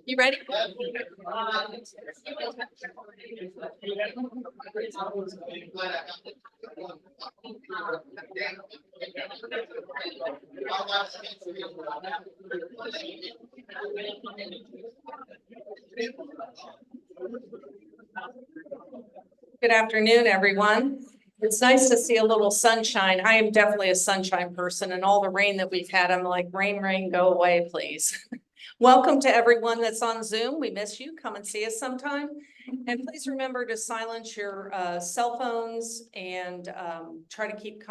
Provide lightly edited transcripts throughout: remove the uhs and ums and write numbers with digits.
You ready? Good afternoon, everyone. It's nice to see a little sunshine. I am definitely a sunshine person, and all the rain that we've had, I'm like, rain, rain, go away, please. Welcome to everyone that's on Zoom. We miss you. Come and see us sometime. And please remember to silence your cell phones and try to keep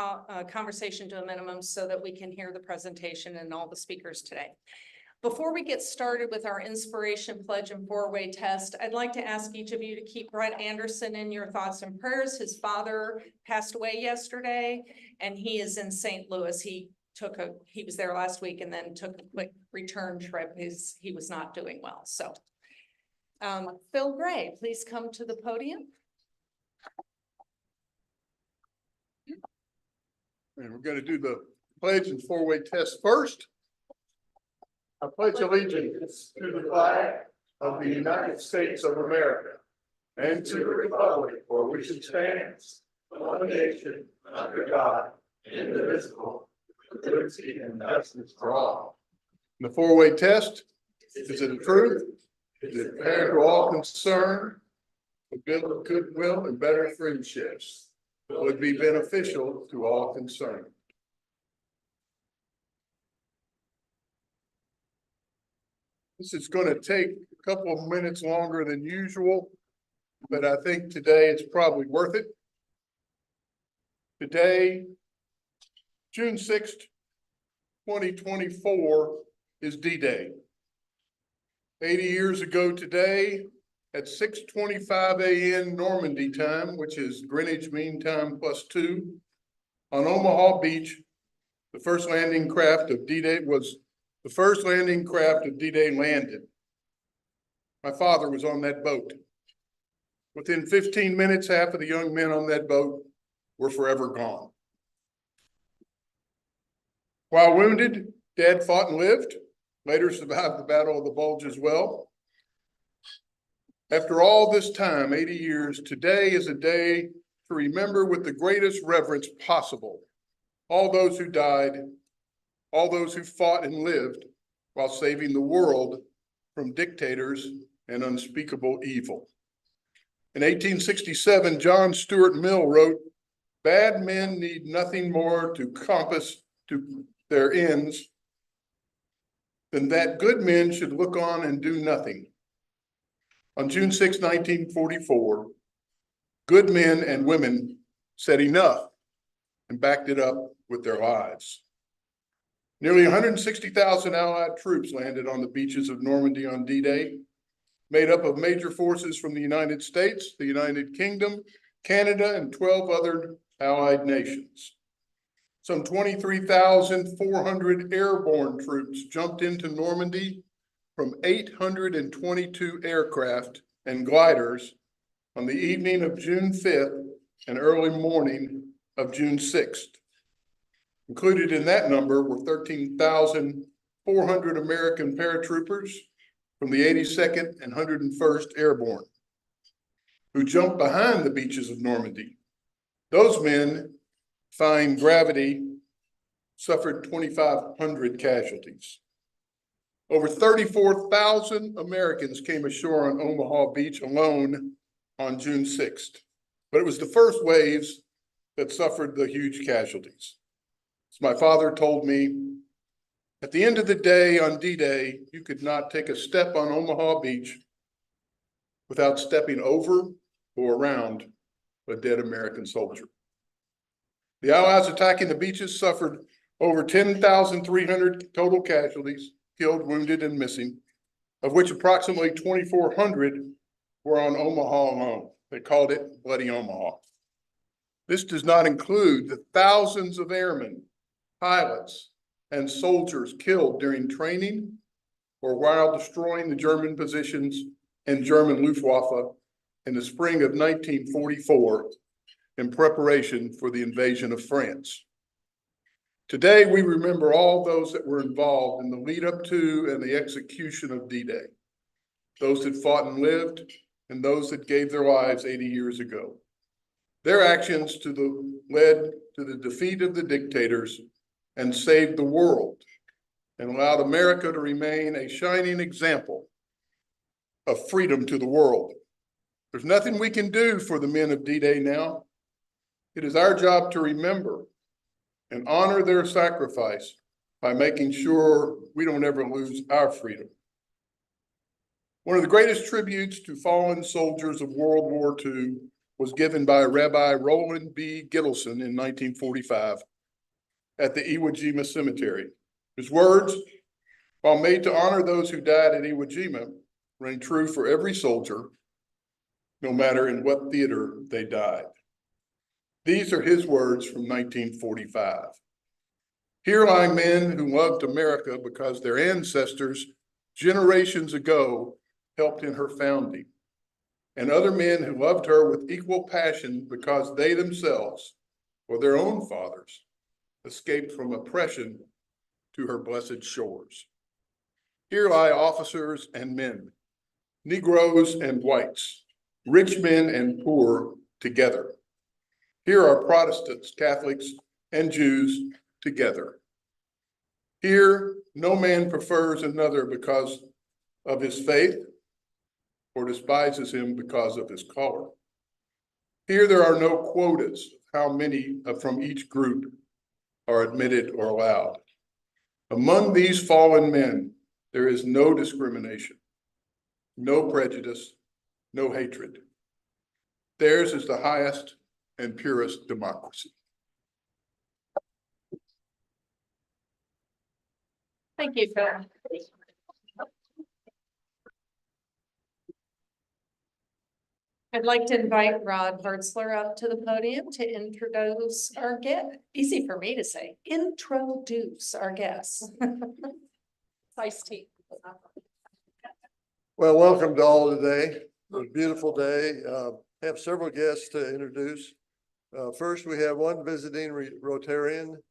conversation to a minimum so that we can hear the presentation and all the speakers today. Before we get started with our inspiration pledge and four-way test, I'd like to ask each of you to keep Brent Anderson in your thoughts and prayers. His father passed away yesterday, and he is in St. Louis. He was there last week and then took a quick return trip. He was not doing well. So Phil Gray, please come to the podium. And we're going to do the pledge and four-way test first. I pledge allegiance to the flag of the United States of America and to the republic for which it stands, one nation, under God, indivisible, with liberty and justice for all. The four-way test: is it truth? Is it fair to all concerned? To build goodwill and better friendships would be beneficial to all concerned. This is going to take a couple of minutes longer than usual, but I think today it's probably worth it. Today, June 6th, 2024 is D-Day. 80 years ago today, at 6:25 a.m. Normandy time, which is Greenwich Mean Time +2, on Omaha Beach, the first landing craft of D-Day landed. My father was on that boat. Within 15 minutes, half of the young men on that boat were forever gone. While wounded, Dad fought and lived, later survived the Battle of the Bulge as well. After all this time, 80 years, today is a day to remember with the greatest reverence possible all those who died, all those who fought and lived while saving the world from dictators and unspeakable evil. In 1867, John Stuart Mill wrote, "Bad men need nothing more to compass to their ends than that good men should look on and do nothing." On June 6, 1944, good men and women said enough and backed it up with their lives. Nearly 160,000 Allied troops landed on the beaches of Normandy on D-Day, made up of major forces from the United States, the United Kingdom, Canada, and 12 other Allied nations. Some 23,400 airborne troops jumped into Normandy from 822 aircraft and gliders on the evening of June 5th and early morning of June 6th. Included in that number were 13,400 American paratroopers from the 82nd and 101st Airborne, who jumped behind the beaches of Normandy. Those men, defying gravity, suffered 2,500 casualties. Over 34,000 Americans came ashore on Omaha Beach alone on June 6th, but it was the first waves that suffered the huge casualties. As my father told me, at the end of the day, on D-Day, you could not take a step on Omaha Beach without stepping over or around a dead American soldier. The Allies attacking the beaches suffered over 10,300 total casualties, killed, wounded, and missing, of which approximately 2,400 were on Omaha alone. They called it Bloody Omaha. This does not include the thousands of airmen, pilots, and soldiers killed during training or while destroying the German positions and German Luftwaffe in the spring of 1944 in preparation for the invasion of France. Today, we remember all those that were involved in the lead up to and the execution of D-Day, those that fought and lived, and those that gave their lives 80 years ago. Their actions led to the defeat of the dictators and saved the world and allowed America to remain a shining example of freedom to the world. There's nothing we can do for the men of D-Day now. It is our job to remember and honor their sacrifice by making sure we don't ever lose our freedom. One of the greatest tributes to fallen soldiers of World War II was given by Rabbi Roland B. Gittleson in 1945 at the Iwo Jima Cemetery. His words, while made to honor those who died at Iwo Jima, rang true for every soldier, no matter in what theater they died. These are his words from 1945. Here lie men who loved America because their ancestors generations ago helped in her founding, and other men who loved her with equal passion because they themselves, or their own fathers, escaped from oppression to her blessed shores. Here lie officers and men, Negroes and whites, rich men and poor together. Here are Protestants, Catholics, and Jews together. Here, no man prefers another because of his faith or despises him because of his color. Here, there are no quotas of how many from each group are admitted or allowed. Among these fallen men, there is no discrimination, no prejudice, no hatred. Theirs is the highest and purest democracy. Thank you, Phil. I'd like to invite Rod Hertzler up to the podium to introduce our guest. Easy for me to say, introduce our guests. Nice team. Well, welcome to all today. It's a beautiful day. Have several guests to introduce. First, we have one visiting Rotarian,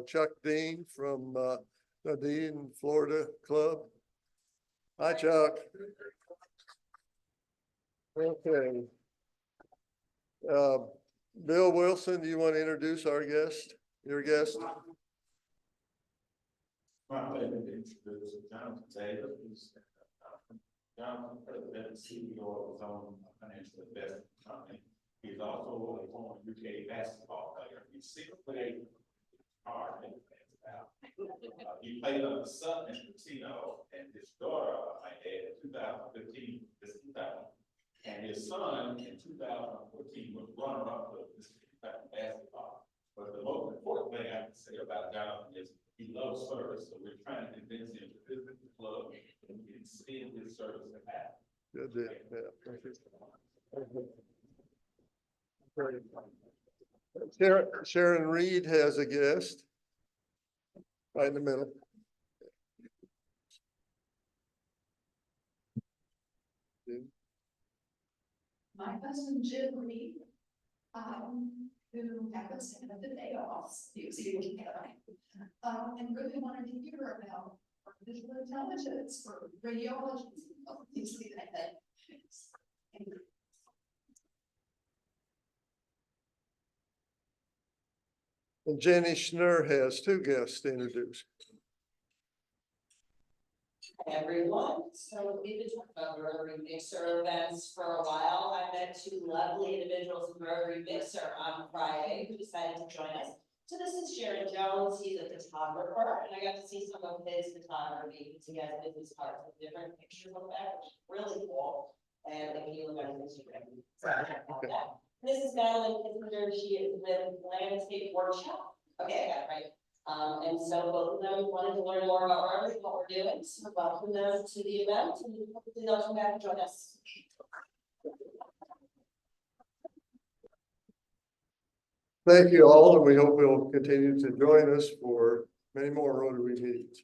Chuck Dean from Dean, Florida Club. Hi, Chuck. Okay. Bill Wilson, do you want to introduce our guest, your guest? My pleasure to introduce Jonathan Taylor, who's Jonathan, President and CEO of his own financial investment company. He's also a former UK basketball player. He's 6'8", hard. He played on the Sun and Casino, and his daughter, I might add, in 2015, and his son in 2014 was runner-up for this basketball. But the most important thing I can say about Jonathan is he loves service, so we're trying to convince him to visit the club and see his service at that. Good deal. Yeah, thank you. Great. Sharon Reed has a guest right in the middle. my husband Jim Reed, who happens to have the day off, usually, and really wanted to hear about artificial intelligence for radiology. Usually that. And Jenny Schnurr has two guests to introduce. Everyone, so we've been talking about Rotary Mixer events for a while. I met two lovely individuals in Rotary Mixer on Friday who decided to join us. So this is Sharon Jones, he's a photographer, and I got to see some of his photography because he has business cards with different pictures on the back, which is really cool. And if you look at his Instagram, this is Madeline Kissinger, she is with Landscape Workshop. Okay, I got it right. And so both of them wanted to learn more about Rotary, what we're doing, so welcome them to the event, and hopefully they'll come back and join us. Thank you all, and we hope you'll continue to join us for many more Rotary meetings.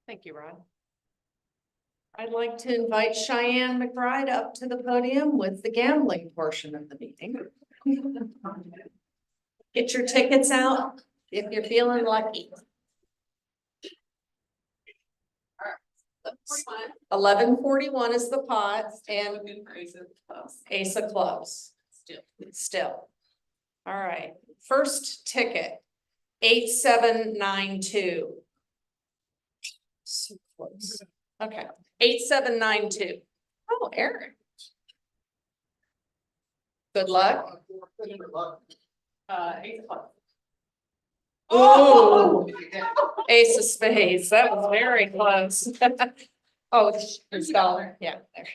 Thank you, Rod. I'd like to invite Cheyenne McBride up to the podium with the gambling portion of the meeting. Get your tickets out if you're feeling lucky. 1141 is the pot and Ace of Clubs. Still. All right. First ticket, 8792. So close. Okay, 8792. Oh, Eric. Good luck. Oh, Ace of Spades. That was very close. Oh, it's dollar. Yeah, there.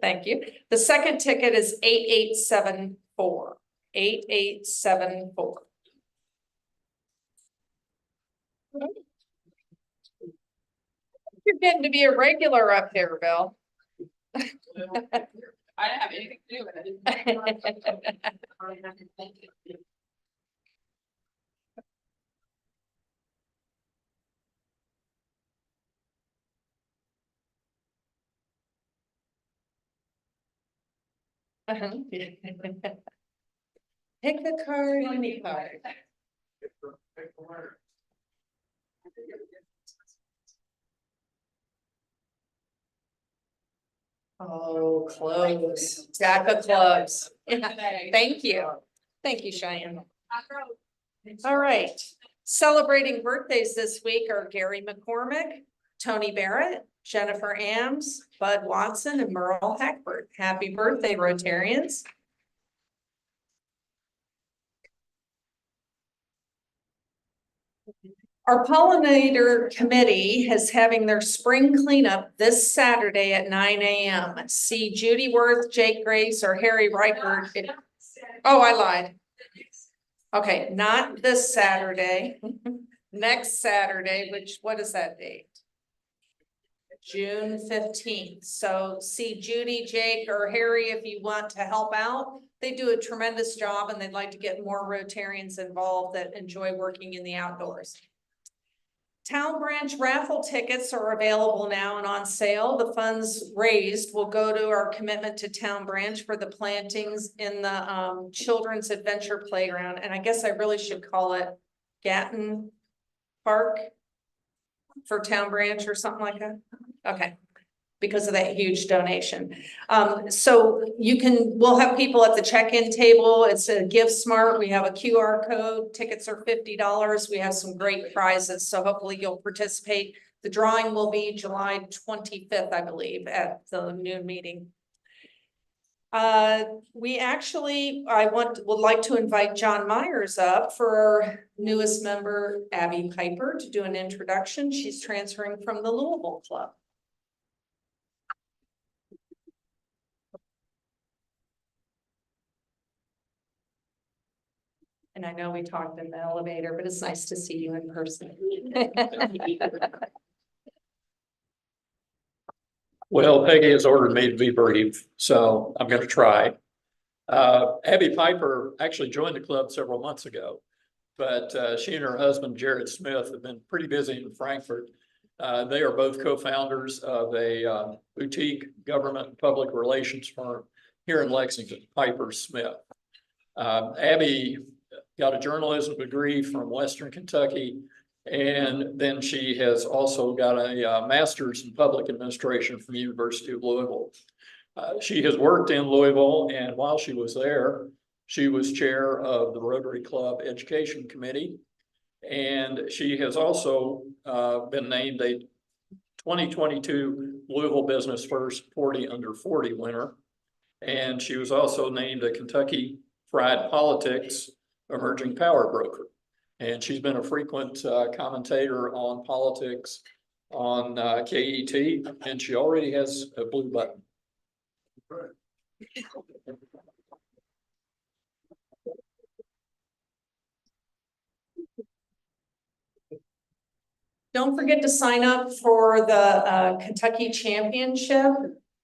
Thank you. The second ticket is 8874. 8874. You're getting to be a regular up here, Bill. I didn't have anything to do with it. Pick the card, any card. Oh, close. Jack of clubs. Thank you. Thank you, Cheyenne. All right. Celebrating birthdays this week are Gary McCormick, Tony Barrett, Jennifer Ames, Bud Watson, and Merle Hackford. Happy birthday, Rotarians. Our pollinator committee is having their spring cleanup this Saturday at 9 a.m. See Judy Worth, Jake Grace, or Harry Reichert. Oh, I lied. Okay, not this Saturday. Next Saturday, what is that date? June 15th. So see Judy, Jake, or Harry if you want to help out. They do a tremendous job and they'd like to get more Rotarians involved that enjoy working in the outdoors. Town branch raffle tickets are available now and on sale. The funds raised will go to our commitment to town branch for the plantings in the Children's Adventure Playground. And I guess I really should call it Gatton Park for town branch or something like that. Okay, because of that huge donation. So we'll have people at the check-in table. It's a gift smart. We have a QR code. Tickets are $50. We have some great prizes. So hopefully you'll participate. The drawing will be July 25th, I believe, at the noon meeting. I would like to invite John Myers up for our newest member, Abby Piper, to do an introduction. She's transferring from the Louisville Club. And I know we talked in the elevator, but it's nice to see you in person. Well, Peggy has ordered me to be brief, so I'm going to try. Abby Piper actually joined the club several months ago, but she and her husband, Jared Smith, have been pretty busy in Frankfurt They are both co-founders of a boutique government and public relations firm here in Lexington, Piper Smith. Abby got a journalism degree from Western Kentucky, and then she has also got a master's in public administration from the University of Louisville. She has worked in Louisville, and while she was there, she was chair of the Rotary Club Education Committee. And she has also been named a 2022 Louisville Business First 40 Under 40 winner. And she was also named a Kentucky Fried Politics Emerging Power Broker. And she's been a frequent commentator on politics on KET, and she already has a blue button. Don't forget to sign up for the Kentucky Championship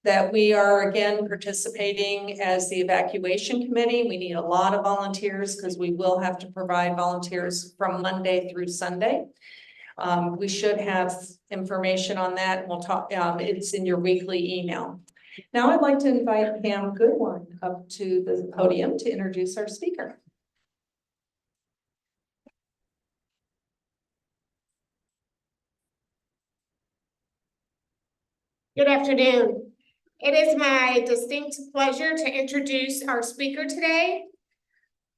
that we are again participating as the evacuation committee. We need a lot of volunteers because we will have to provide volunteers from Monday through Sunday. We should have information on that. We'll talk, it's in your weekly email. Now I'd like to invite Pam Goodwin up to the podium to introduce our speaker. Good afternoon. It is my distinct pleasure to introduce our speaker today.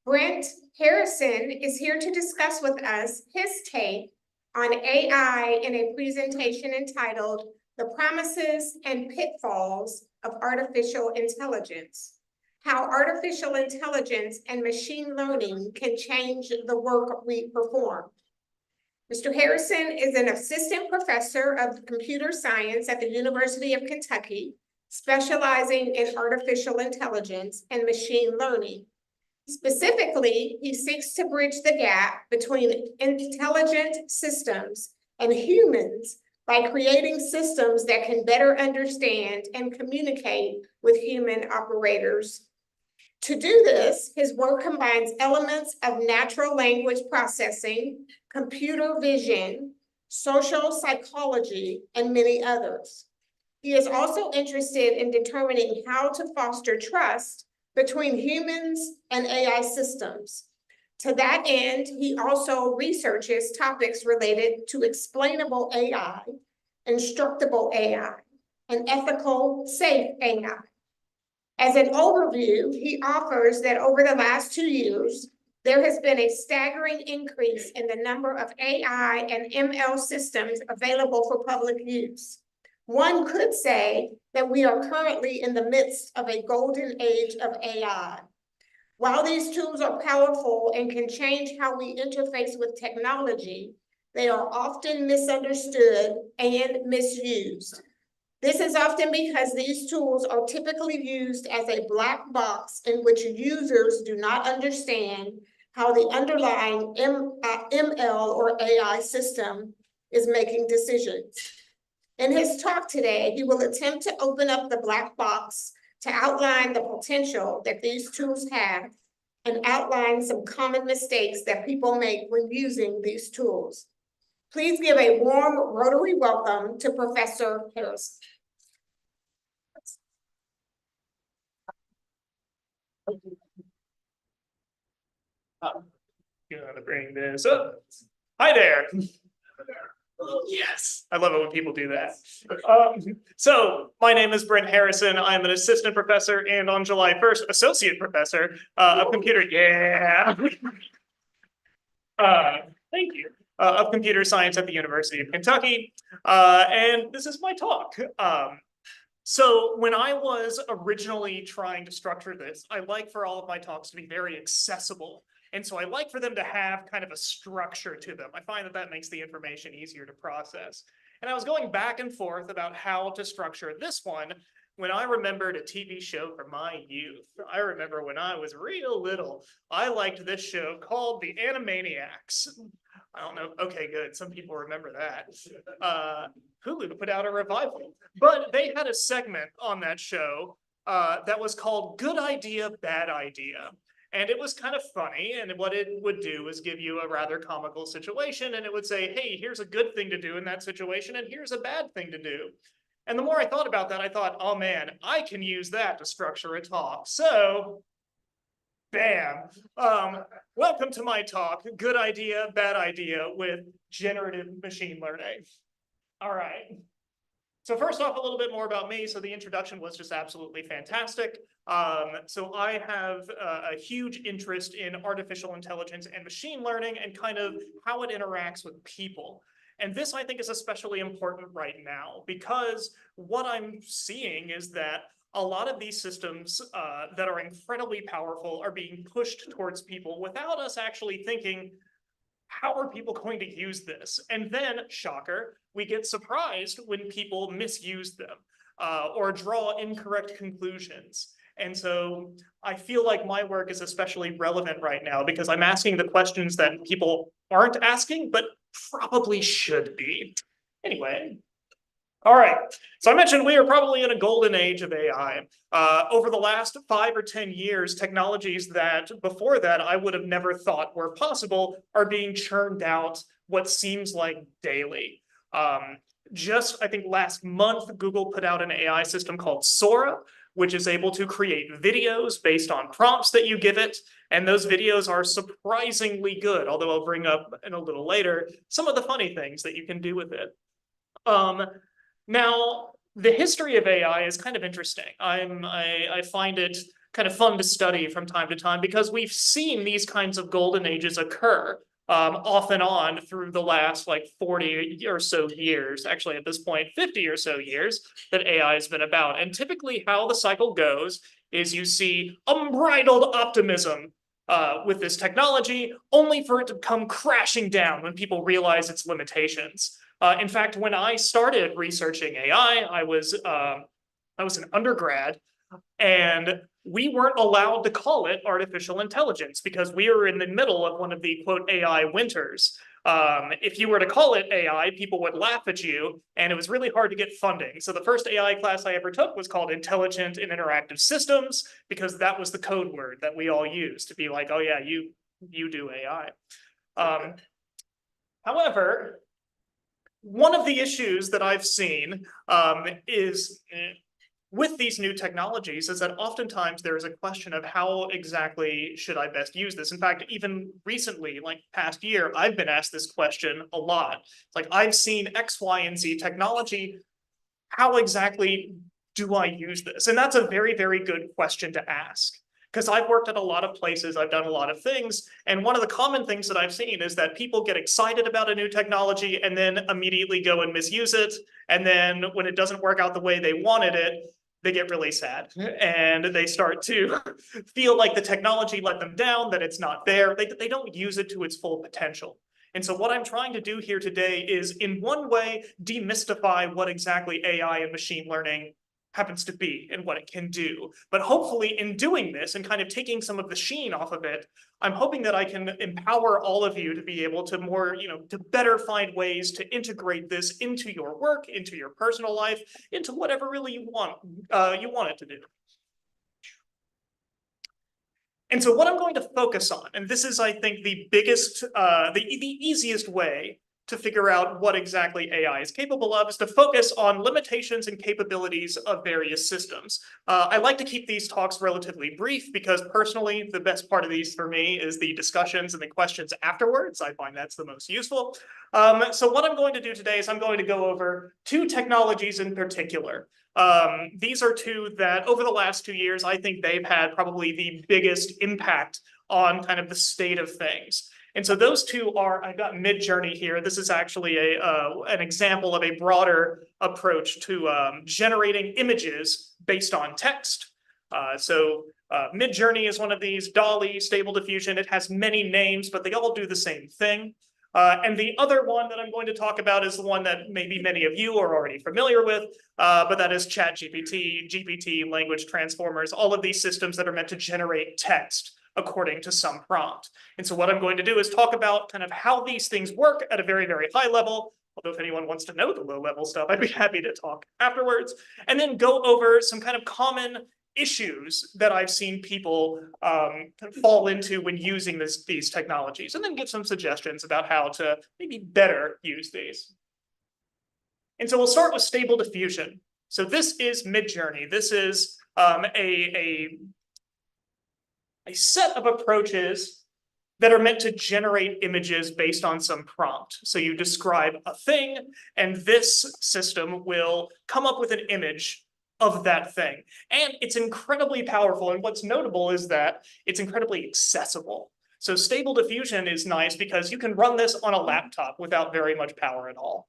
Brent Harrison is here to discuss with us his take on AI in a presentation entitled "The Promises and Pitfalls of Artificial Intelligence: How Artificial Intelligence and Machine Learning Can Change the Work We Perform." Mr. Harrison is an assistant professor of computer science at the University of Kentucky, specializing in artificial intelligence and machine learning. Specifically, he seeks to bridge the gap between intelligent systems and humans by creating systems that can better understand and communicate with human operators. To do this, his work combines elements of natural language processing, computer vision, social psychology, and many others. He is also interested in determining how to foster trust between humans and AI systems. To that end, he also researches topics related to explainable AI, instructable AI, and ethical, safe AI. As an overview, he offers that over the last 2 years, there has been a staggering increase in the number of AI and ML systems available for public use. One could say that we are currently in the midst of a golden age of AI. While these tools are powerful and can change how we interface with technology, they are often misunderstood and misused. This is often because these tools are typically used as a black box in which users do not understand how the underlying ML or AI system is making decisions. In his talk today, he will attempt to open up the black box to outline the potential that these tools have and outline some common mistakes that people make when using these tools. Please give a warm Rotary welcome to Professor Harrison. Gonna bring this up. Hi there. Yes, I love it when people do that. So my name is Brent Harrison. I'm an assistant professor and on July 1st, associate professor of computer. Yeah. Thank you. Of computer science at the University of Kentucky. And this is my talk. So when I was originally trying to structure this, I like for all of my talks to be very accessible. And so I like for them to have kind of a structure to them. I find that that makes the information easier to process. And I was going back and forth about how to structure this one when I remembered a TV show from my youth. I remember when I was real little, I liked this show called The Animaniacs. I don't know. Okay, good. Some people remember that. Hulu put out a revival, but they had a segment on that show that was called Good Idea, Bad Idea. And it was kind of funny, and what it would do is give you a rather comical situation, and it would say, hey, here's a good thing to do in that situation, and here's a bad thing to do. And the more I thought about that, I thought, oh man, I can use that to structure a talk. So, bam. Welcome to my talk, Good Idea, Bad Idea with Generative Machine Learning. All right. So first off, a little bit more about me. So the introduction was just absolutely fantastic. So I have a huge interest in artificial intelligence and machine learning and kind of how it interacts with people. And this, I think, is especially important right now because what I'm seeing is that a lot of these systems that are incredibly powerful are being pushed towards people without us actually thinking, how are people going to use this? And then, shocker, we get surprised when people misuse them or draw incorrect conclusions. And so I feel like my work is especially relevant right now because I'm asking the questions that people aren't asking, but probably should be. Anyway. All right, so I mentioned we are probably in a golden age of AI. Over the last 5 or 10 years, technologies that before that I would have never thought were possible are being churned out what seems like daily. Just, I think last month, Google put out an AI system called Sora, which is able to create videos based on prompts that you give it. And those videos are surprisingly good, although I'll bring up in a little later some of the funny things that you can do with it. Now, the history of AI is kind of interesting. I find it kind of fun to study from time to time because we've seen these kinds of golden ages occur off and on through the last like 40 or so years, actually at this point, 50 or so years that AI has been about. And typically how the cycle goes is you see unbridled optimism with this technology, only for it to come crashing down when people realize its limitations. In fact, when I started researching AI, I was an undergrad, and we weren't allowed to call it artificial intelligence because we were in the middle of one of the quote AI winters. If you were to call it AI, people would laugh at you, and it was really hard to get funding. So the first AI class I ever took was called Intelligent and Interactive Systems because that was the code word that we all used to be like, oh yeah, you do AI. However, one of the issues that I've seen is with these new technologies is that oftentimes there is a question of how exactly should I best use this. In fact, even recently, like past year, I've been asked this question a lot. It's like, I've seen X, Y, and Z technology. How exactly do I use this? And that's a very, very good question to ask. Because I've worked at a lot of places, I've done a lot of things, and one of the common things that I've seen is that people get excited about a new technology and then immediately go and misuse it, and then when it doesn't work out the way they wanted it, they get really sad, and they start to feel like the technology let them down, that it's not there, they don't use it to its full potential. And so what I'm trying to do here today is, in one way, demystify what exactly AI and machine learning happens to be and what it can do. But hopefully in doing this and kind of taking some of the sheen off of it, I'm hoping that I can empower all of you to be able to more, to better find ways to integrate this into your work, into your personal life, into whatever really you want it to do. And so what I'm going to focus on, and this is, I think, the biggest, the easiest way to figure out what exactly AI is capable of, is to focus on limitations and capabilities of various systems. I like to keep these talks relatively brief because personally, the best part of these for me is the discussions and the questions afterwards. I find that's the most useful. So what I'm going to do today is I'm going to go over 2 technologies in particular. These are 2 that over the last 2 years, I think they've had probably the biggest impact on kind of the state of things. And so those 2 are, I've got Midjourney here. This is actually an example of a broader approach to generating images based on text. Midjourney is one of these, DALL-E, Stable Diffusion. It has many names, but they all do the same thing. And the other one that I'm going to talk about is the one that maybe many of you are already familiar with, but that is ChatGPT, GPT, language transformers, all of these systems that are meant to generate text according to some prompt. And so what I'm going to do is talk about kind of how these things work at a very, very high level. Although if anyone wants to know the low level stuff, I'd be happy to talk afterwards. And then go over some kind of common issues that I've seen people fall into when using these technologies, and then give some suggestions about how to maybe better use these. And so we'll start with Stable Diffusion. So this is Midjourney. This is a set of approaches that are meant to generate images based on some prompt. So you describe a thing, and this system will come up with an image of that thing. And it's incredibly powerful. And what's notable is that it's incredibly accessible. So Stable Diffusion is nice because you can run this on a laptop without very much power at all.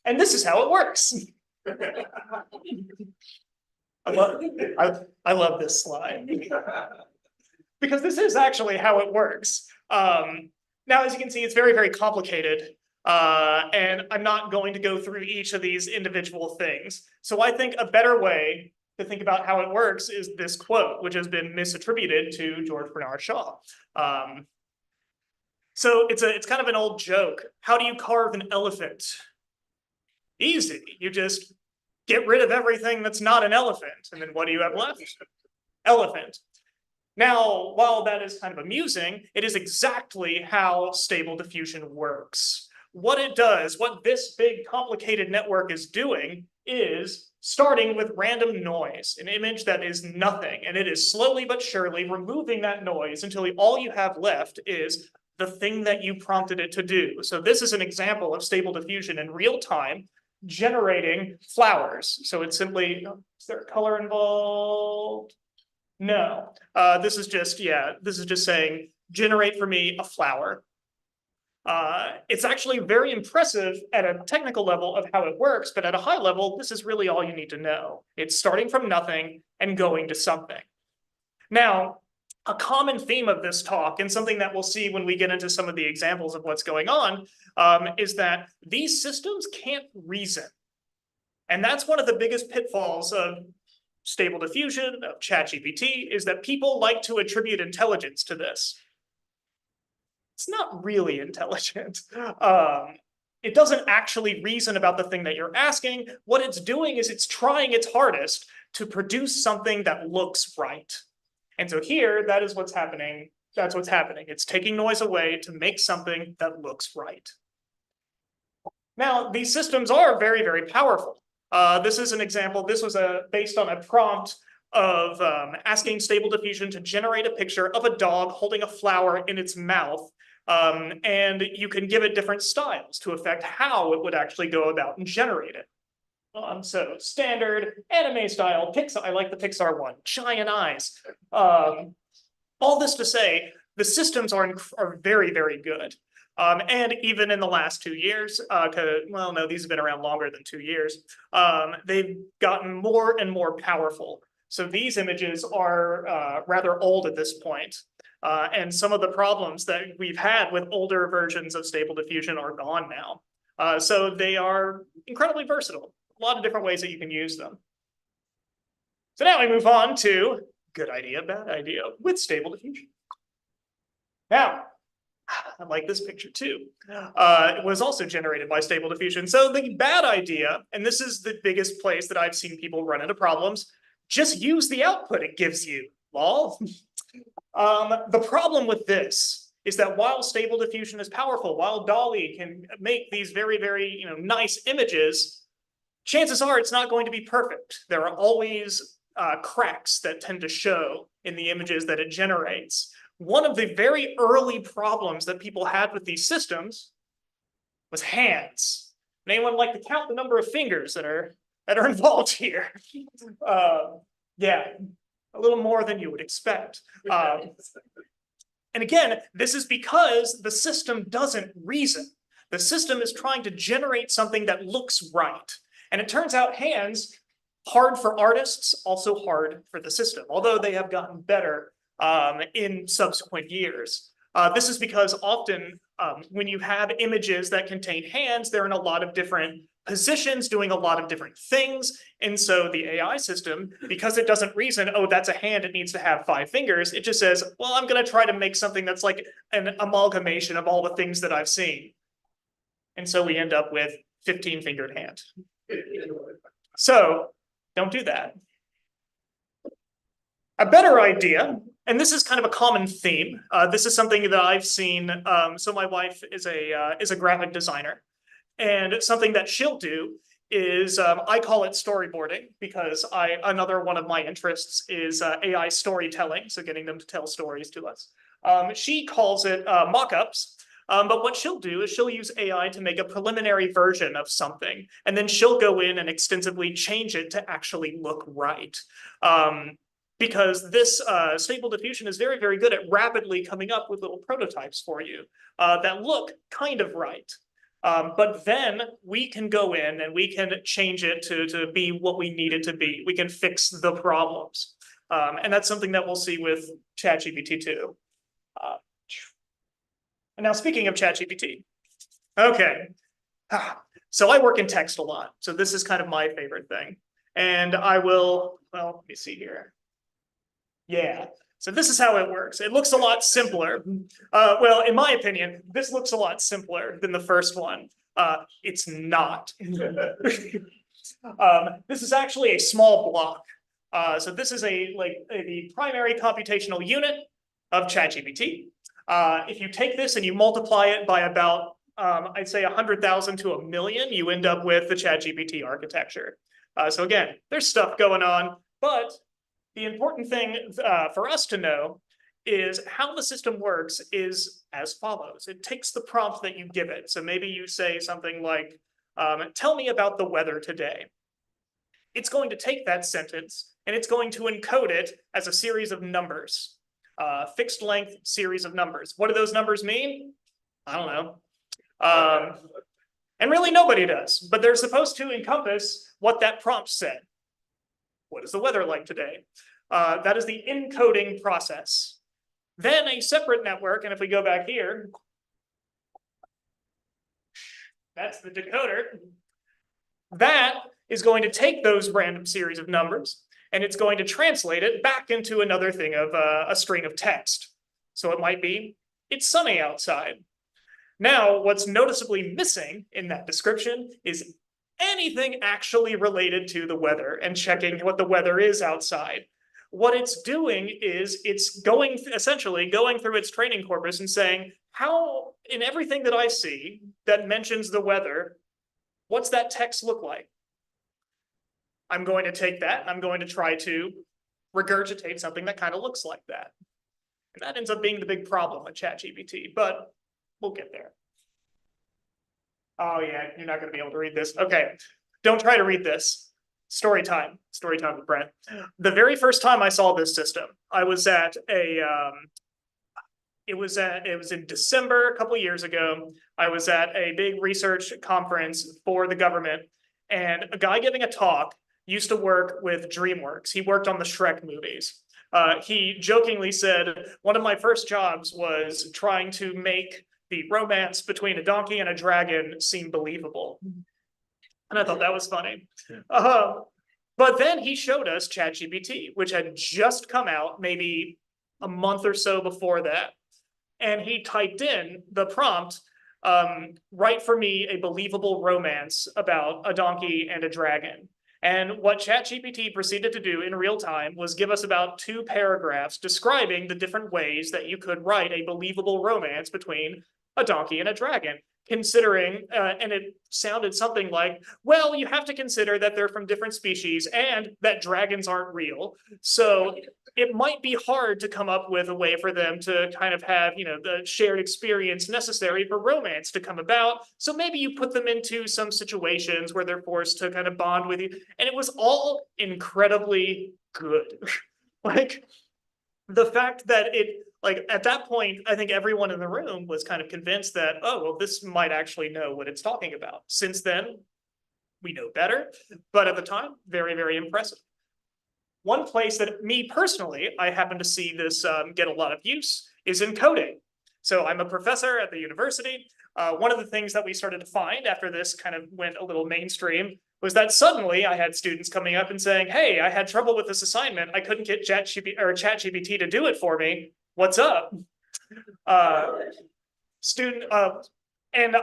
And this is how it works. I love this slide. Because this is actually how it works. Now, as you can see, it's very, very complicated. And I'm not going to go through each of these individual things. So I think a better way to think about how it works is this quote, which has been misattributed to George Bernard Shaw. So it's kind of an old joke. How do you carve an elephant? Easy. You just get rid of everything that's not an elephant. And then what do you have left? Elephant. Now, while that is kind of amusing, it is exactly how Stable Diffusion works. What it does, what this big complicated network is doing, is starting with random noise, an image that is nothing, and it is slowly but surely removing that noise until all you have left is the thing that you prompted it to do. So this is an example of Stable Diffusion in real time, generating flowers. So it's simply, is there a color involved? No, this is just saying, generate for me a flower. It's actually very impressive at a technical level of how it works, but at a high level, this is really all you need to know. It's starting from nothing and going to something. Now, a common theme of this talk, and something that we'll see when we get into some of the examples of what's going on, is that these systems can't reason. And that's one of the biggest pitfalls of Stable Diffusion, of ChatGPT, is that people like to attribute intelligence to this. It's not really intelligent. It doesn't actually reason about the thing that you're asking. What it's doing is it's trying its hardest to produce something that looks right. And so here, that is what's happening. That's what's happening. It's taking noise away to make something that looks right. Now, these systems are very, very powerful. This is an example. This was based on a prompt of asking Stable Diffusion to generate a picture of a dog holding a flower in its mouth. And you can give it different styles to affect how it would actually go about and generate it. So standard, anime style, Pixar. I like the Pixar one, giant eyes. All this to say, the systems are very, very good. And even in the last 2 years, well, no, these have been around longer than 2 years, they've gotten more and more powerful. So these images are rather old at this point. And some of the problems that we've had with older versions of Stable Diffusion are gone now. So they are incredibly versatile, a lot of different ways that you can use them. So now we move on to good idea, bad idea with Stable Diffusion. Now, I like this picture too. It was also generated by Stable Diffusion. So the bad idea, and this is the biggest place that I've seen people run into problems, just use the output it gives you, lol. The problem with this is that while Stable Diffusion is powerful, while DALL-E can make these very, very nice images, chances are it's not going to be perfect. There are always cracks that tend to show in the images that it generates. One of the very early problems that people had with these systems was hands. Anyone like to count the number of fingers that are involved here? Yeah, a little more than you would expect. And again, this is because the system doesn't reason. The system is trying to generate something that looks right. And it turns out hands, hard for artists, also hard for the system, although they have gotten better in subsequent years. This is because often when you have images that contain hands, they're in a lot of different positions doing a lot of different things. And so the AI system, because it doesn't reason, oh, that's a hand, it needs to have 5 fingers. It just says, well, I'm going to try to make something that's like an amalgamation of all the things that I've seen. And so we end up with 15-fingered hand. So don't do that. A better idea, and this is kind of a common theme. This is something that I've seen. So my wife is a graphic designer, and something that she'll do is I call it storyboarding because another one of my interests is AI storytelling, so getting them to tell stories to us. She calls it mock-ups. But what she'll do is she'll use AI to make a preliminary version of something, and then she'll go in and extensively change it to actually look right. Because this Stable Diffusion is very, very good at rapidly coming up with little prototypes for you that look kind of right. But then we can go in and we can change it to be what we need it to be. We can fix the problems. And that's something that we'll see with ChatGPT too. And now speaking of ChatGPT, okay. So I work in text a lot. So this is kind of my favorite thing. And I will, well, let me see here. Yeah, so this is how it works. It looks a lot simpler. Well, in my opinion, this looks a lot simpler than the first one. It's not. This is actually a small block. So this is the primary computational unit of ChatGPT. If you take this and you multiply it by about, I'd say 100,000 to 1 million, you end up with the ChatGPT architecture. So again, there's stuff going on, but the important thing for us to know is how the system works is as follows. It takes the prompt that you give it. So maybe you say something like, tell me about the weather today. It's going to take that sentence and it's going to encode it as a series of numbers, fixed length series of numbers. What do those numbers mean? I don't know. And really nobody does, but they're supposed to encompass what that prompt said. What is the weather like today? That is the encoding process. Then a separate network, and if we go back here, that's the decoder. That is going to take those random series of numbers, and it's going to translate it back into another thing of a string of text. So it might be, it's sunny outside. Now, what's noticeably missing in that description is anything actually related to the weather and checking what the weather is outside. What it's doing is it's essentially going through its training corpus and saying, how, in everything that I see that mentions the weather, what's that text look like? I'm going to take that and I'm going to try to regurgitate something that kind of looks like that. And that ends up being the big problem with ChatGPT, but we'll get there. Oh yeah, you're not going to be able to read this. Okay, don't try to read this. Story time with Brent. The very first time I saw this system, I was at a, it was in December a couple years ago. I was at a big research conference for the government, and a guy giving a talk used to work with DreamWorks. He worked on the Shrek movies. He jokingly said, one of my first jobs was trying to make the romance between a donkey and a dragon seem believable. And I thought that was funny. But then he showed us ChatGPT, which had just come out maybe a month or so before that. And he typed in the prompt, write for me a believable romance about a donkey and a dragon. And what ChatGPT proceeded to do in real time was give us about 2 paragraphs describing the different ways that you could write a believable romance between a donkey and a dragon, considering, and it sounded something like, well, you have to consider that they're from different species and that dragons aren't real. So it might be hard to come up with a way for them to kind of have, the shared experience necessary for romance to come about. So maybe you put them into some situations where they're forced to kind of bond with you. And it was all incredibly good. Like the fact that at that point, I think everyone in the room was kind of convinced that, oh, well, this might actually know what it's talking about. Since then, we know better, but at the time, very, very impressive. One place that me personally, I happen to see this get a lot of use is in coding. So I'm a professor at the university. One of the things that we started to find after this kind of went a little mainstream was that suddenly I had students coming up and saying, hey, I had trouble with this assignment. I couldn't get ChatGPT to do it for me. What's up? And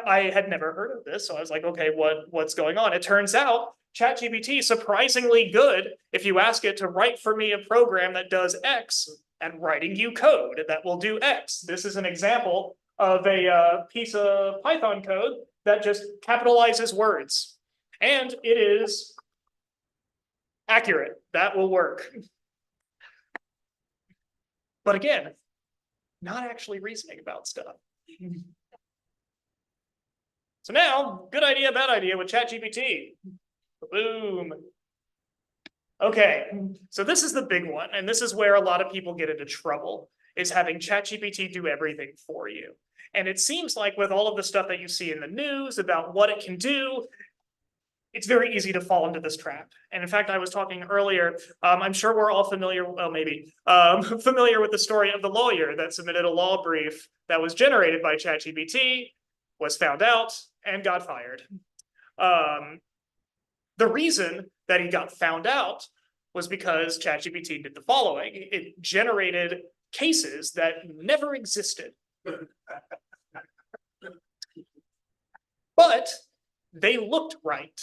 I had never heard of this. So I was like, okay, what's going on? It turns out ChatGPT surprisingly good if you ask it to write for me a program that does X at writing you code that will do X. This is an example of a piece of Python code that just capitalizes words. And it is accurate. That will work. But again, not actually reasoning about stuff. So now, good idea, bad idea with ChatGPT. Boom. Okay, so this is the big one, and this is where a lot of people get into trouble, is having ChatGPT do everything for you. And it seems like with all of the stuff that you see in the news about what it can do, it's very easy to fall into this trap. And in fact, I was talking earlier, I'm sure we're all familiar, well, maybe, familiar with the story of the lawyer that submitted a law brief that was generated by ChatGPT, was found out, and got fired. The reason that he got found out was because ChatGPT did the following. It generated cases that never existed. But they looked right.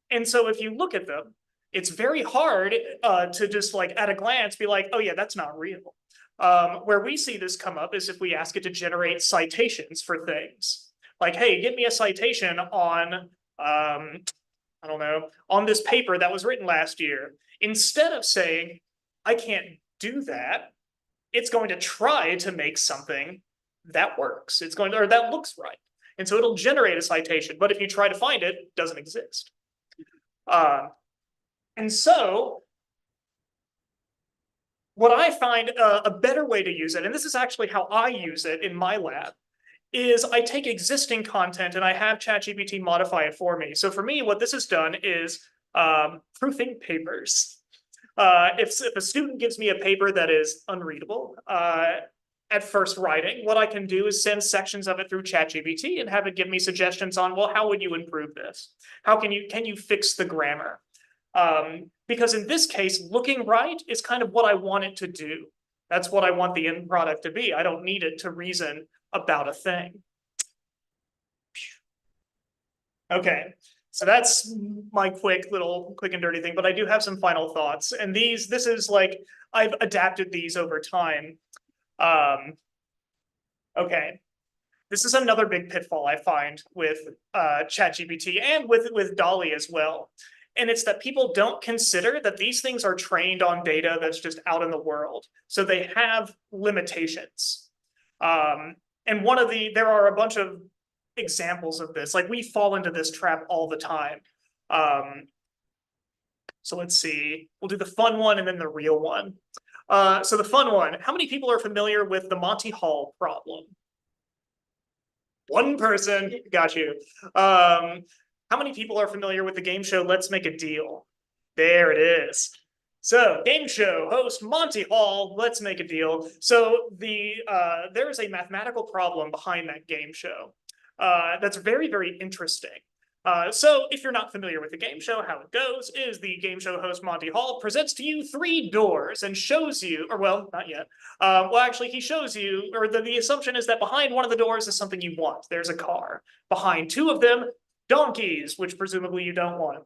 And so if you look at them, it's very hard to just like at a glance be like, oh yeah, that's not real. Where we see this come up is if we ask it to generate citations for things. Like, hey, give me a citation on, I don't know, on this paper that was written last year. Instead of saying, I can't do that, it's going to try to make something that works. It's going to, or that looks right. And so it'll generate a citation, but if you try to find it, it doesn't exist. And so what I find a better way to use it, and this is actually how I use it in my lab, is I take existing content and I have ChatGPT modify it for me. So for me, what this has done is proofing papers. If a student gives me a paper that is unreadable at first writing, what I can do is send sections of it through ChatGPT and have it give me suggestions on, well, how would you improve this? How can you fix the grammar? Because in this case, looking right is kind of what I want it to do. That's what I want the end product to be. I don't need it to reason about a thing. Okay, so that's my quick and dirty thing, but I do have some final thoughts. And this is like, I've adapted these over time. Okay, this is another big pitfall I find with ChatGPT and with DALL-E as well. And it's that people don't consider that these things are trained on data that's just out in the world. So they have limitations. And there are a bunch of examples of this. Like we fall into this trap all the time. So let's see, we'll do the fun one and then the real one. So the fun one, how many people are familiar with the Monty Hall problem? One person, got you. How many people are familiar with the game show Let's Make a Deal? There it is. So, game show host Monty Hall, Let's Make a Deal. So there is a mathematical problem behind that game show that's very, very interesting. So if you're not familiar with the game show, how it goes is the game show host Monty Hall presents to you 3 doors and shows you, or well, not yet. Well, actually he shows you, or the assumption is that behind one of the doors is something you want. There's a car. Behind 2 of them, donkeys, which presumably you don't want.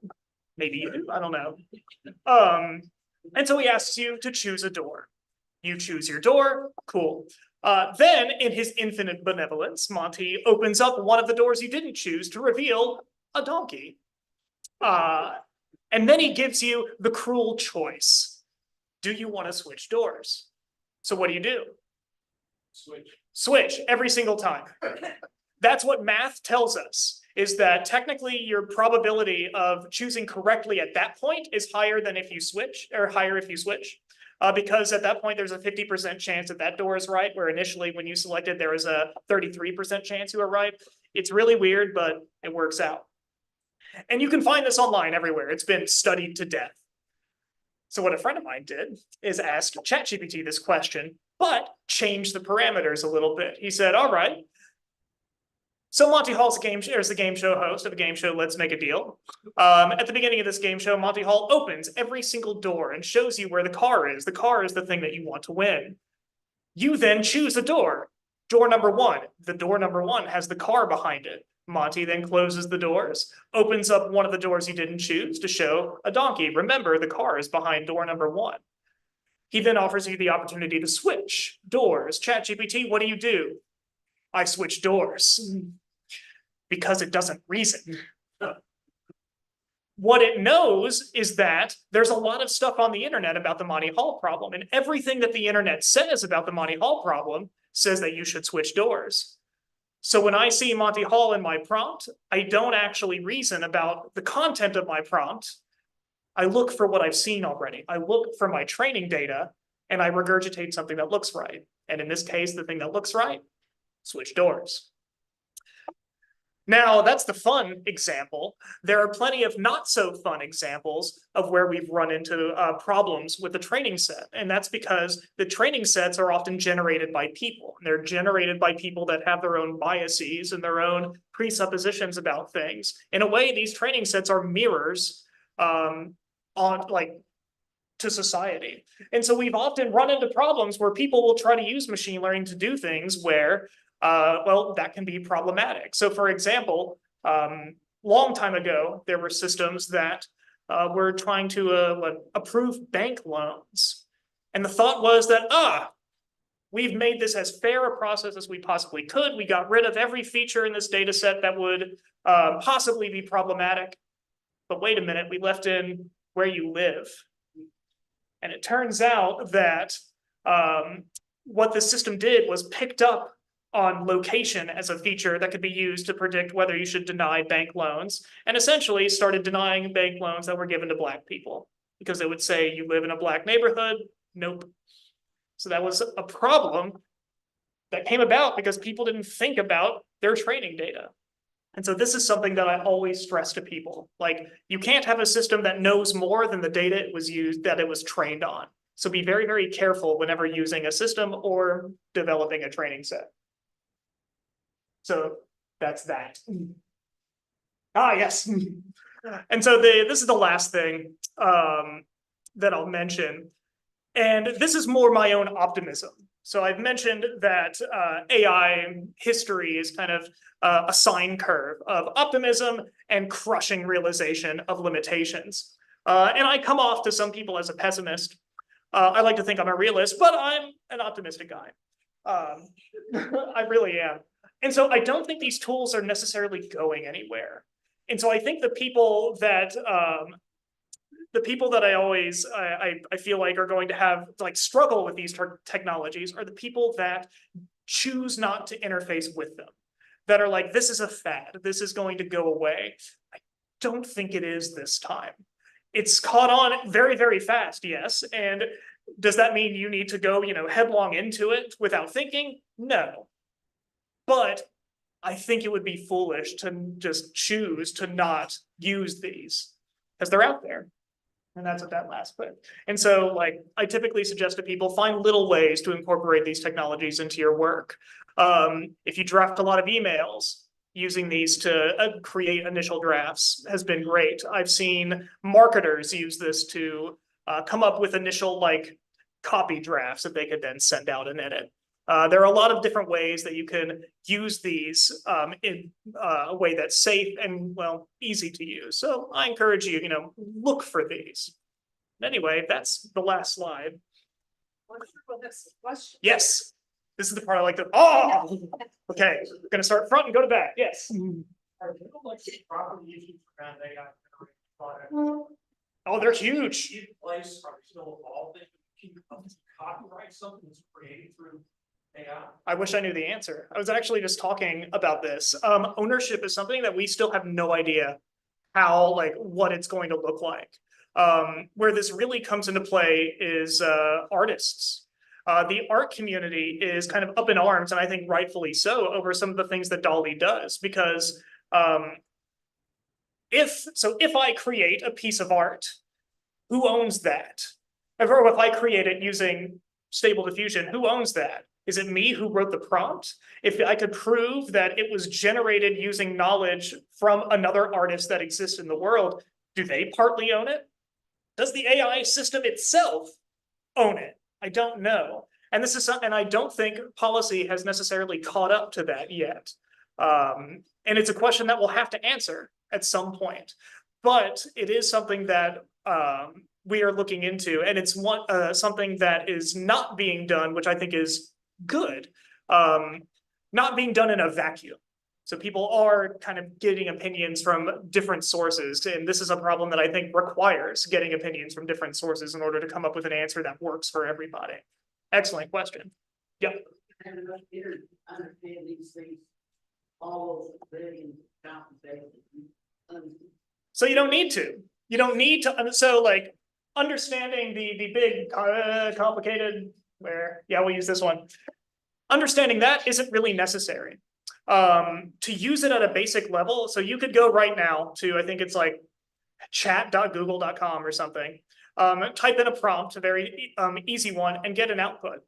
Maybe you do, I don't know. And so he asks you to choose a door. You choose your door, cool. Then in his infinite benevolence, Monty opens up one of the doors you didn't choose to reveal a donkey. And then he gives you the cruel choice. Do you want to switch doors? So what do? Switch every single time. That's what math tells us, is that technically your probability of choosing correctly at that point is higher than if you switch, or higher if you switch. Because at that point, there's a 50% chance that door is right, where initially when you selected, there was a 33% chance you were right. It's really weird, but it works out. And you can find this online everywhere. It's been studied to death. So what a friend of mine did is ask ChatGPT this question, but change the parameters a little bit. He said, all right, so Monty Hall's the game show host of a game show, Let's Make a Deal. At the beginning of this game show, Monty Hall opens every single door and shows you where the car is. The car is the thing that you want to win. You then choose a door. Door number 1. The door number 1 has the car behind it. Monty then closes the doors, opens up one of the doors he didn't choose to show a donkey. Remember, the car is behind door number 1. He then offers you the opportunity to switch doors. ChatGPT, what do? I switch doors because it doesn't reason. What it knows is that there's a lot of stuff on the internet about the Monty Hall problem, and everything that the internet says about the Monty Hall problem says that you should switch doors. So when I see Monty Hall in my prompt, I don't actually reason about the content of my prompt. I look for what I've seen already. I look for my training data and I regurgitate something that looks right. And in this case, the thing that looks right, switch doors. Now, that's the fun example. There are plenty of not so fun examples of where we've run into problems with the training set. And that's because the training sets are often generated by people. They're generated by people that have their own biases and their own presuppositions about things. In a way, these training sets are mirrors to society. And so we've often run into problems where people will try to use machine learning to do things where that can be problematic. So for example, long time ago, there were systems that were trying to approve bank loans. And the thought was that, we've made this as fair a process as we possibly could. We got rid of every feature in this data set that would possibly be problematic. But wait a minute, we left in where you live. And it turns out that what the system did was picked up on location as a feature that could be used to predict whether you should deny bank loans, and essentially started denying bank loans that were given to Black people because they would say, you live in a Black neighborhood. Nope. So that was a problem that came about because people didn't think about their training data. And so this is something that I always stress to people. Like, you can't have a system that knows more than the data it was trained on. So be very, very careful whenever using a system or developing a training set. So that's that. Yes. And so this is the last thing that I'll mention. And this is more my own optimism. So I've mentioned that AI history is kind of a sine curve of optimism and crushing realization of limitations. And I come off to some people as a pessimist. I like to think I'm a realist, but I'm an optimistic guy. I really am. And so I don't think these tools are necessarily going anywhere. And so I think the people that I always I feel like are going to have struggle with these technologies are the people that choose not to interface with them, that are like, this is a fad, this is going to go away. I don't think it is this time. It's caught on very, very fast, yes. And does that mean you need to go, headlong into it without thinking? No. But I think it would be foolish to just choose to not use these because they're out there. And that's what that last bit. And so I typically suggest to people, find little ways to incorporate these technologies into your work. If you draft a lot of emails, using these to create initial drafts has been great. I've seen marketers use this to come up with initial copy drafts that they could then send out and edit. There are a lot of different ways that you can use these in a way that's safe and, easy to use. So I encourage you, look for these. Anyway, that's the last slide. Yes, this is the part I like to, okay, we're gonna start front and go to back, yes. Oh, they're huge. Copyright something that's created through AI? I wish I knew the answer. I was actually just talking about this. Ownership is something that we still have no idea how, what it's going to look like. Where this really comes into play is artists. The art community is kind of up in arms, and I think rightfully so, over some of the things that DALL-E does, because if I create a piece of art, who owns that? Or if I create it using Stable Diffusion, who owns that? Is it me who wrote the prompt? If I could prove that it was generated using knowledge from another artist that exists in the world, do they partly own it? Does the AI system itself own it? I don't know. And this is something, and I don't think policy has necessarily caught up to that yet. And it's a question that we'll have to answer at some point. But it is something that we are looking into, and it's something that is not being done, which I think is good. Not being done in a vacuum. So people are kind of getting opinions from different sources, and this is a problem that I think requires getting opinions from different sources in order to come up with an answer that works for everybody. Excellent question. Yep. Understand these things, all those very compensated. So you don't need to. You don't need to. So like understanding the big complicated we'll use this one. Understanding that isn't really necessary. To use it at a basic level, so you could go right now to, I think it's like chat.google.com or something, type in a prompt, a very easy one, and get an output.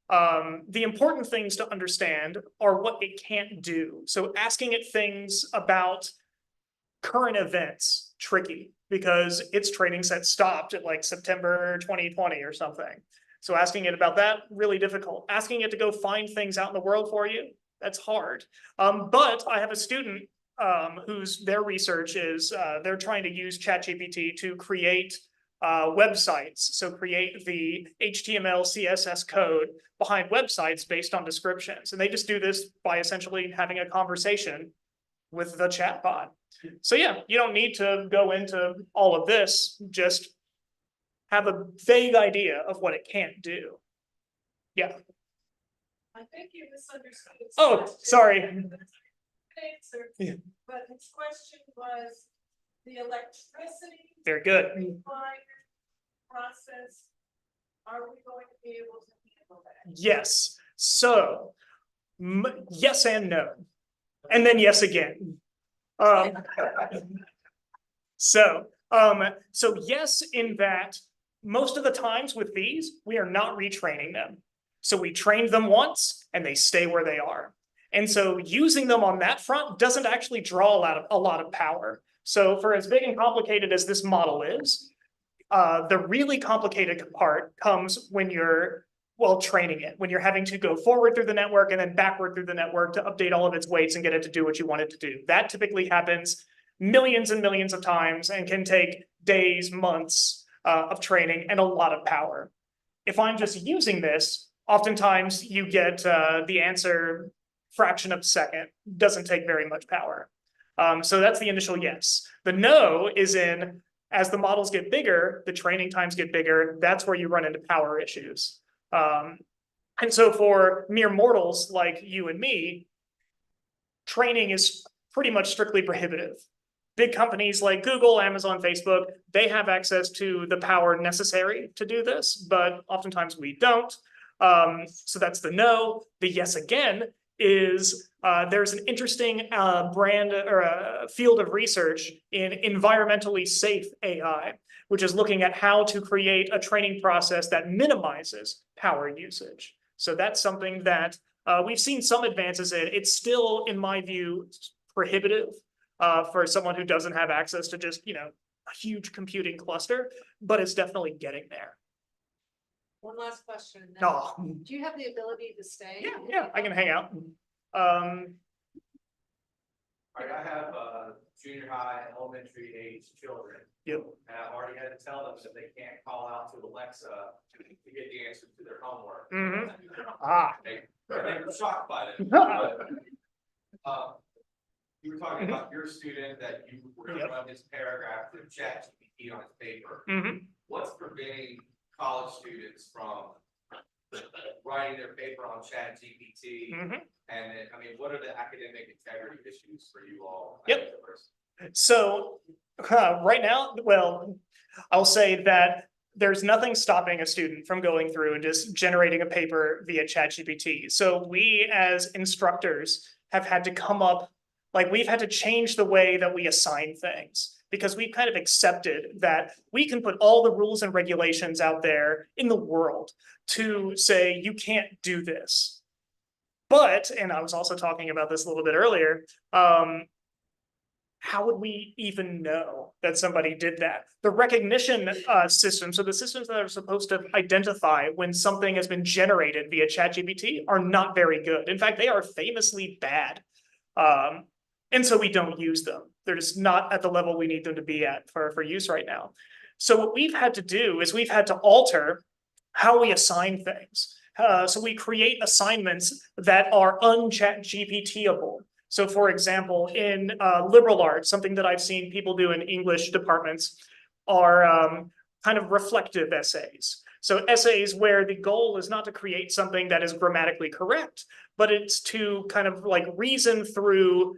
The important things to understand are what it can't do. So asking it things about current events, tricky, because its training set stopped at like September 2020 or something. So asking it about that, really difficult. Asking it to go find things out in the world for you, that's hard. But I have a student whose their research is they're trying to use ChatGPT to create websites. So create the HTML, CSS code behind websites based on descriptions. And they just do this by essentially having a conversation with the chatbot. So yeah, you don't need to go into all of this, just have a vague idea of what it can't do. Yeah. I think you misunderstood. Oh, question. sorry. Answer, Yeah. but his question was the electricity. Very good. required process. Are we going to be able to handle that? Yes. So yes and no. And then yes again. So yes, in that most of the times with these, we are not retraining them. So we trained them once and they stay where they are. And so using them on that front doesn't actually draw a lot of power. So for as big and complicated as this model is, the really complicated part comes when you're training it, when you're having to go forward through the network and then backward through the network to update all of its weights and get it to do what you want it to do. That typically happens millions and millions of times and can take days, months of training and a lot of power. If I'm just using this, oftentimes you get the answer fraction of a second, doesn't take very much power. So that's the initial yes. The no is in, as the models get bigger, the training times get bigger, that's where you run into power issues. And so for mere mortals like you and me, training is pretty much strictly prohibitive. Big companies like Google, Amazon, Facebook, they have access to the power necessary to do this, but oftentimes we don't. So that's the no. The yes again is there's an interesting brand or a field of research in environmentally safe AI, which is looking at how to create a training process that minimizes power usage. So that's something that we've seen some advances in. It's still, in my view, prohibitive for someone who doesn't have access to just, a huge computing cluster, but it's definitely getting there. One last question. Oh. Do you have the ability to stay? Yeah, I can hang out. All right, I have junior high, elementary age children. Yep. And I've already had to tell them that they can't call out to Alexa to get the answer to their homework. Mm-hmm. They were shocked by it. You were talking about your student that you were going to run this paragraph through ChatGPT on his paper. Mm-hmm. What's preventing college students from writing their paper on ChatGPT? Mm-hmm. And then, what are the academic integrity issues for you all? Yep. So right now, I'll say that there's nothing stopping a student from going through and just generating a paper via ChatGPT. So we as instructors have had to come up, we've had to change the way that we assign things, because we've kind of accepted that we can put all the rules and regulations out there in the world to say, you can't do this. But, and I was also talking about this a little bit earlier, how would we even know that somebody did that? The recognition system, so the systems that are supposed to identify when something has been generated via ChatGPT are not very good. In fact, they are famously bad. And so we don't use them. They're just not at the level we need them to be at for use right now. So what we've had to do is we've had to alter how we assign things. So we create assignments that are un-ChatGPT-able. So for example, in liberal arts, something that I've seen people do in English departments are kind of reflective essays. So essays where the goal is not to create something that is grammatically correct, but it's to kind of like reason through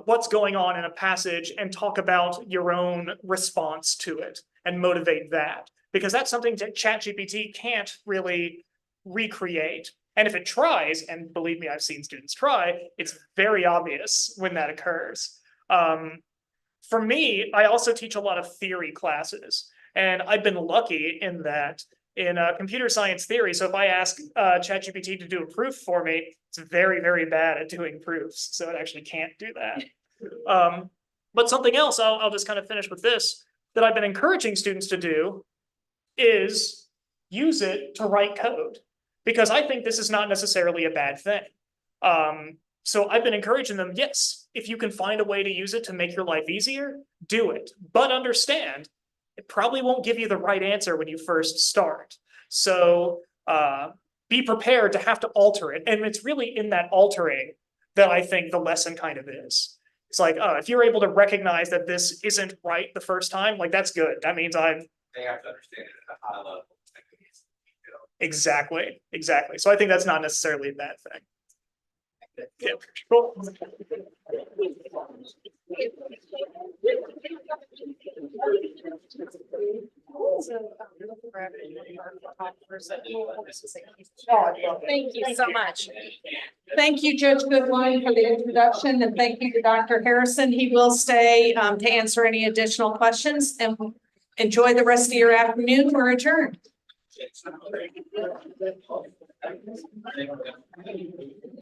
what's going on in a passage and talk about your own response to it and motivate that. Because that's something that ChatGPT can't really recreate. And if it tries, and believe me, I've seen students try, it's very obvious when that occurs. For me, I also teach a lot of theory classes, and I've been lucky in that in computer science theory. So if I ask ChatGPT to do a proof for me, it's very, very bad at doing proofs. So it actually can't do that. But something else, I'll just kind of finish with this, that I've been encouraging students to do is use it to write code, because I think this is not necessarily a bad thing. So I've been encouraging them, yes, if you can find a way to use it to make your life easier, do it. But understand, it probably won't give you the right answer when you first start. So be prepared to have to alter it. And it's really in that altering that I think the lesson kind of is. It's like, if you're able to recognize that this isn't right the first time, like that's good. That means They have to understand it at a high level. Exactly. So I think that's not necessarily a bad thing. Yeah, cool. Thank you so much. Thank you, Judge Goodwine, for the introduction, and thank you to Dr. Harrison. He will stay to answer any additional questions, and enjoy the rest of your afternoon. We're adjourned.